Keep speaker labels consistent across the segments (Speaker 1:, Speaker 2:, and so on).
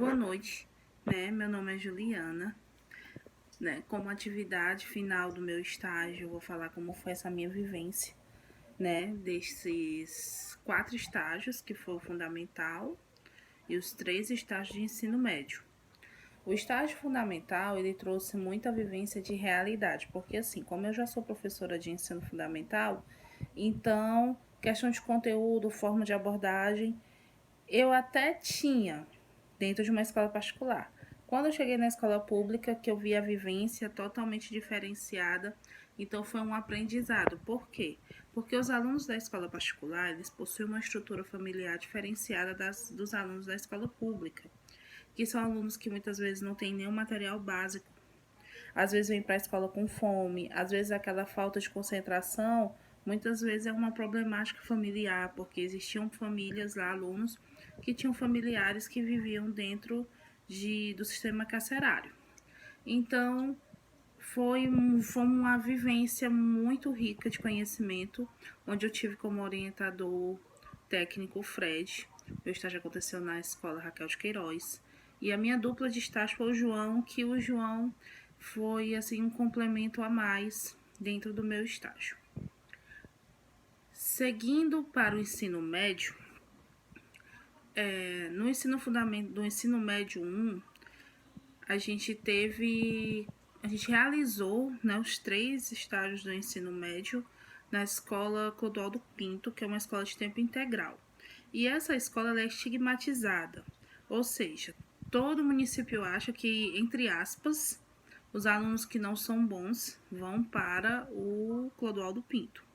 Speaker 1: Boa noite, né? Meu nome é Juliana, né? Como atividade final do meu estágio, eu vou falar como foi essa minha vivência, né? Desses 4 estágios, que foi o fundamental, e os 3 estágios de ensino médio. O estágio fundamental, ele trouxe muita vivência de realidade, porque assim, como eu já sou professora de ensino fundamental, então, questão de conteúdo, forma de abordagem, eu até tinha dentro de uma escola particular. Quando eu cheguei na escola pública, que eu vi a vivência totalmente diferenciada, então foi um aprendizado. Por quê? Porque os alunos da escola particular, eles possuem uma estrutura familiar diferenciada dos alunos da escola pública, que são alunos que muitas vezes não têm nenhum material básico, às vezes vem para a escola com fome, às vezes aquela falta de concentração, muitas vezes é uma problemática familiar, porque existiam famílias lá, alunos, que tinham familiares que viviam dentro do sistema carcerário. Então, foi uma vivência muito rica de conhecimento, onde eu tive como orientador técnico o Fred. Meu estágio aconteceu na escola Raquel de Queiroz. E a minha dupla de estágio foi o João, que o João foi assim um complemento a mais dentro do meu estágio. Seguindo para o ensino médio, no ensino fundamental do ensino médio 1, a gente realizou, né, os 3 estágios do ensino médio na escola Clodoaldo Pinto, que é uma escola de tempo integral. E essa escola é estigmatizada, ou seja, todo município acha que, entre aspas, os alunos que não são bons vão para o Clodoaldo Pinto.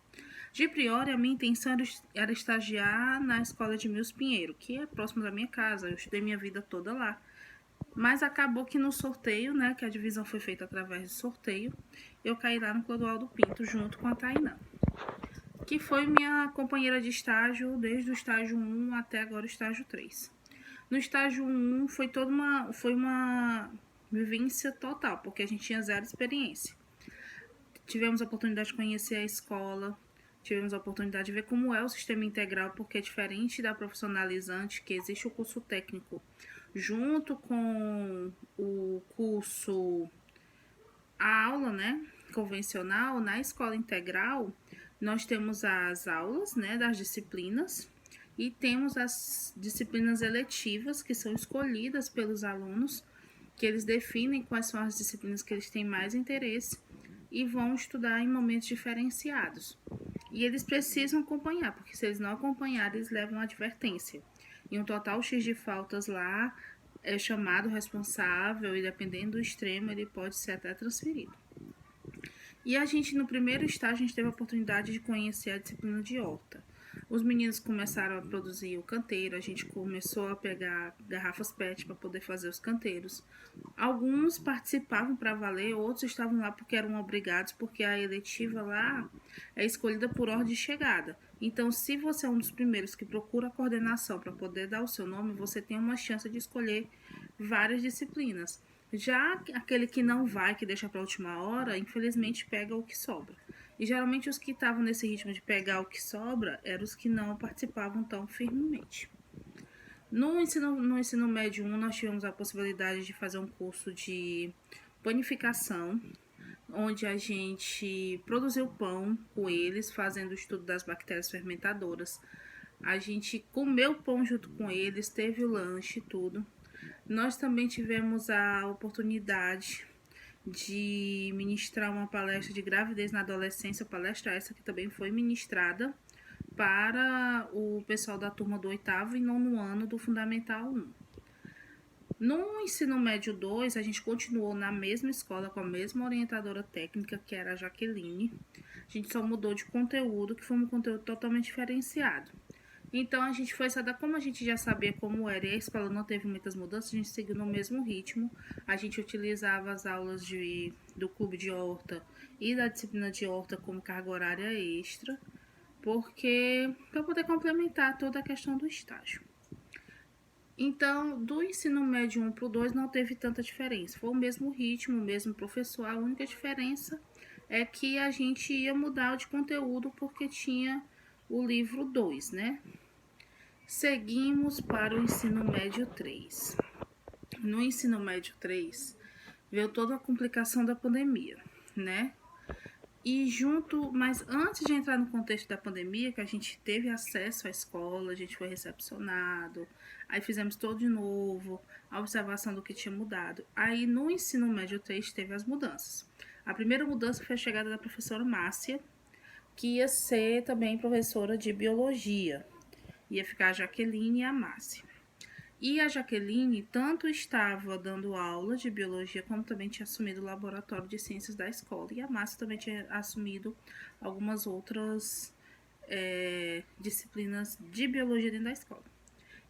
Speaker 1: De priori, a minha intenção era estagiar na escola de Mills Pinheiro, que é próximo da minha casa. Eu estudei minha vida toda lá. Mas acabou que no sorteio, né, que a divisão foi feita através de sorteio, eu caí lá no Clodoaldo Pinto junto com a Tainã, que foi minha companheira de estágio desde o estágio 1 até agora o estágio 3. No estágio 1 foi uma vivência total, porque a gente tinha 0 experiência. Tivemos a oportunidade de conhecer a escola, tivemos a oportunidade de ver como é o sistema integral, porque é diferente da profissionalizante, que existe o curso técnico junto com o curso, a aula, né, convencional. Na escola integral, nós temos as aulas, né, das disciplinas, e temos as disciplinas eletivas, que são escolhidas pelos alunos, que eles definem quais são as disciplinas que eles têm mais interesse e vão estudar em momentos diferenciados. E eles precisam acompanhar, porque se eles não acompanharem, eles levam advertência. E um total X de faltas lá é chamado responsável e, dependendo do extremo, ele pode ser até transferido. E a gente, no primeiro estágio, a gente teve a oportunidade de conhecer a disciplina de horta. Os meninos começaram a produzir o canteiro, a gente começou a pegar garrafas PET para poder fazer os canteiros. Alguns participavam para valer, outros estavam lá porque eram obrigados, porque a eletiva lá é escolhida por ordem de chegada. Então, se você é um dos primeiros que procura a coordenação para poder dar o seu nome, você tem uma chance de escolher várias disciplinas. Já aquele que não vai, que deixa para a última hora, infelizmente pega o que sobra. E geralmente os que estavam nesse ritmo de pegar o que sobra eram os que não participavam tão firmemente. No ensino médio 1, nós tivemos a possibilidade de fazer um curso de panificação, onde a gente produziu pão com eles, fazendo o estudo das bactérias fermentadoras. A gente comeu pão junto com eles, teve o lanche e tudo. Nós também tivemos a oportunidade de ministrar uma palestra de gravidez na adolescência, palestra essa que também foi ministrada para o pessoal da turma do 8º e 9º ano do Fundamental 1. No ensino médio 2, a gente continuou na mesma escola com a mesma orientadora técnica, que era a Jaqueline. A gente só mudou de conteúdo, que foi um conteúdo totalmente diferenciado. Então, a gente foi saber, como a gente já sabia como era e a escola não teve muitas mudanças, a gente seguiu no mesmo ritmo. A gente utilizava as aulas do clube de horta e da disciplina de horta como carga horária extra, porque para poder complementar toda a questão do estágio. Então, do ensino médio 1 para o 2 não teve tanta diferença. Foi o mesmo ritmo, o mesmo professor. A única diferença é que a gente ia mudar de conteúdo porque tinha o livro 2, né? Seguimos para o ensino médio 3. no ensino médio 3 veio toda a complicação da pandemia, né? E junto, mas antes de entrar no contexto da pandemia, que a gente teve acesso à escola, a gente foi recepcionado, aí fizemos todo de novo, a observação do que tinha mudado. Aí no ensino médio 3 teve as mudanças. A primeira mudança foi a chegada da professora Márcia, que ia ser também professora de biologia. Ia ficar a Jaqueline e a Márcia. E a Jaqueline tanto estava dando aula de biologia, como também tinha assumido o laboratório de ciências da escola. E a Márcia também tinha assumido algumas outras disciplinas de biologia dentro da escola.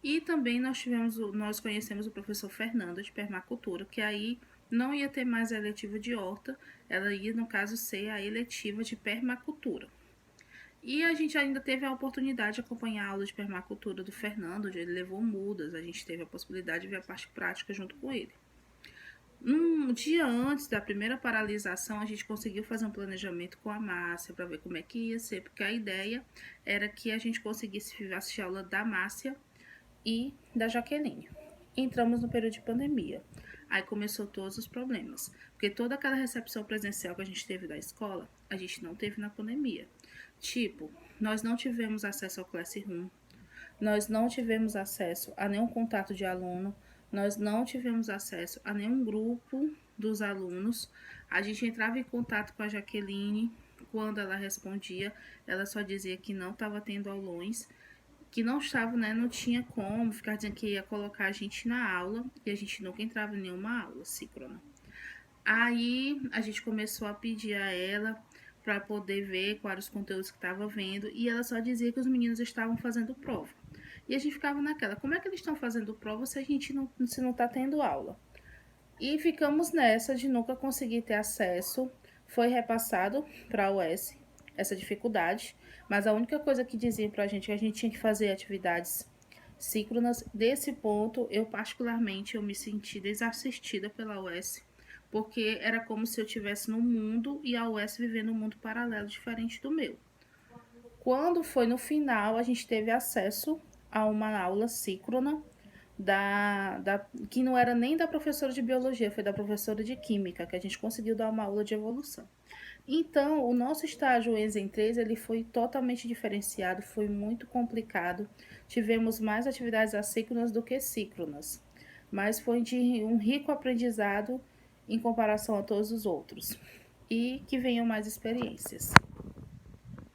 Speaker 1: E também nós conhecemos o professor Fernando de permacultura, que aí não ia ter mais a eletiva de horta, ela ia, no caso, ser a eletiva de permacultura. E a gente ainda teve a oportunidade de acompanhar a aula de permacultura do Fernando, onde ele levou mudas, a gente teve a possibilidade de ver a parte prática junto com ele. Um dia antes da primeira paralisação, a gente conseguiu fazer um planejamento com a Márcia para ver como é que ia ser, porque a ideia era que a gente conseguisse assistir a aula da Márcia e da Jaqueline. Entramos no período de pandemia. Aí começou todos os problemas, porque toda aquela recepção presencial que a gente teve da escola, a gente não teve na pandemia. Tipo, nós não tivemos acesso ao Classroom, nós não tivemos acesso a nenhum contato de aluno, nós não tivemos acesso a nenhum grupo dos alunos. A gente entrava em contato com a Jaqueline, quando ela respondia, ela só dizia que não estava tendo aulões, que não estava, né, não tinha como ficar dizendo que ia colocar a gente na aula, e a gente nunca entrava em nenhuma aula síncrona. Aí a gente começou a pedir a ela para poder ver quais os conteúdos que estava vendo, e ela só dizia que os meninos estavam fazendo prova. E a gente ficava naquela, como é que eles estão fazendo prova se a gente não está tendo aula? E ficamos nessa de nunca conseguir ter acesso. Foi repassado para a UES essa dificuldade, mas a única coisa que diziam para a gente é que a gente tinha que fazer atividades síncronas. Desse ponto, eu particularmente eu me senti desassistida pela UES, porque era como se eu estivesse no mundo e a UES vivendo um mundo paralelo diferente do meu. Quando foi no final, a gente teve acesso a uma aula síncrona que não era nem da professora de biologia, foi da professora de química, que a gente conseguiu dar uma aula de evolução. Então, o nosso estágio ENSEM 3, ele foi totalmente diferenciado, foi muito complicado. Tivemos mais atividades assíncronas do que síncronas, mas foi de um rico aprendizado em comparação a todos os outros. E que venham mais experiências.